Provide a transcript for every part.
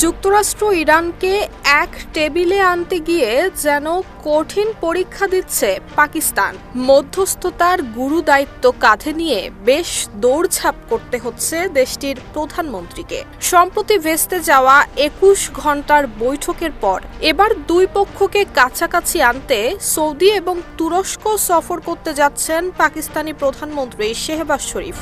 যুক্তরাষ্ট্র ইরানকে এক টেবিলে আনতে গিয়ে যেন কঠিন পরীক্ষা দিচ্ছে পাকিস্তান। মধ্যস্থতার গুরু দায়িত্ব কাঁধে নিয়ে বেশ দৌড়ঝাঁপ করতে হচ্ছে দেশটির প্রধানমন্ত্রীকে। সম্প্রতি ভেস্তে যাওয়া ২১ ঘন্টার বৈঠকের পর এবার দুই পক্ষকে কাছাকাছি আনতে সৌদি এবং তুরস্ক সফর করতে যাচ্ছেন পাকিস্তানি প্রধানমন্ত্রী শেহবাজ শরীফ।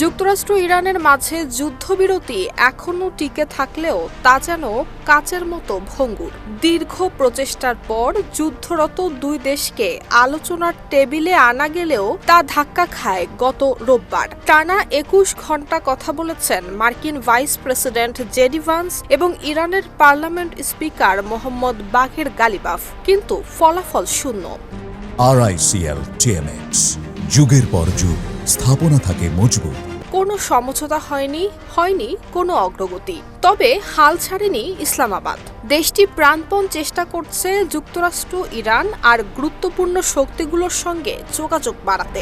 যুক্তরাষ্ট্র ইরানের মাঝে যুদ্ধবিরতি এখনও টিকে থাকলেও তা যেন কাচের মতো ভঙ্গুর। দীর্ঘ প্রচেষ্টার পর যুদ্ধরত দুই দেশকে আলোচনার টেবিলে আনা গেলেও তা ধাক্কা খায় গত রোববার। টানা ২১ ঘন্টা কথা বলেছেন মার্কিন ভাইস প্রেসিডেন্ট জেডি ভান্স এবং ইরানের পার্লামেন্ট স্পিকার মোহাম্মদ বাঘের গালিবাফ, কিন্তু ফলাফল শূন্য। RICL TMX, যুগের পর যুগ স্থাপনা থাকে মজবুত। কোনো সমঝোতা হয়নি কোনো অগ্রগতি। তবে হাল ছাড়েনি ইসলামাবাদ। দেশটি প্রাণপণ চেষ্টা করছে যুক্তরাষ্ট্র, ইরান আর গুরুত্বপূর্ণ শক্তিগুলোর সঙ্গে যোগাযোগ বাড়াতে।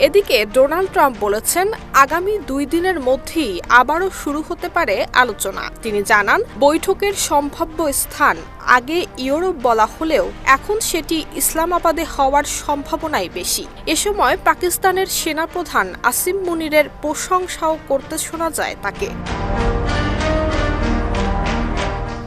এদিকে ডোনাল্ড ট্রাম্প বলেছেন, আগামী ২ দিনের মধ্যেই আবারও শুরু হতে পারে আলোচনা। তিনি জানান, বৈঠকের সম্ভাব্য স্থান আগে ইউরোপ বলা হলেও এখন সেটি ইসলামাবাদে হওয়ার সম্ভাবনাই বেশি। এ সময় পাকিস্তানের সেনাপ্রধান আসিম মুনিরের প্রশংসাও করতে শোনা যায় তাকে।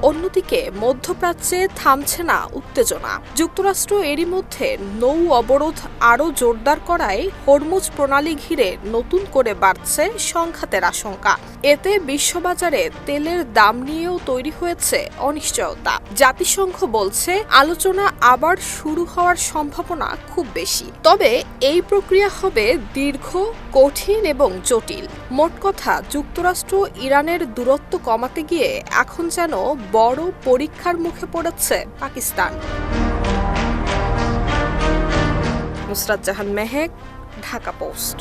অন্যদিকে মধ্যপ্রাচ্যে থামছে না উত্তেজনা। যুক্তরাষ্ট্র এরই মধ্যে নৌ অবরোধ আরও জোরদার করায় হরমুজ প্রণালী ঘিরে নতুন করে বাড়ছে সংঘাতের আশঙ্কা। এতে বিশ্ববাজারে তেলের দাম নিয়েও তৈরি হয়েছে অনিশ্চয়তা। জাতিসংঘ বলছে, আলোচনা আবার শুরু হওয়ার সম্ভাবনা খুব বেশি। তবে এই প্রক্রিয়া হবে দীর্ঘ, কঠিন এবং জটিল। মোট কথা, যুক্তরাষ্ট্র ইরানের দূরত্ব কমাতে গিয়ে এখন যেন বড় পরীক্ষার মুখে পড়েছে পাকিস্তান। নুসরাত জাহান মেহেক, ঢাকা পোস্ট।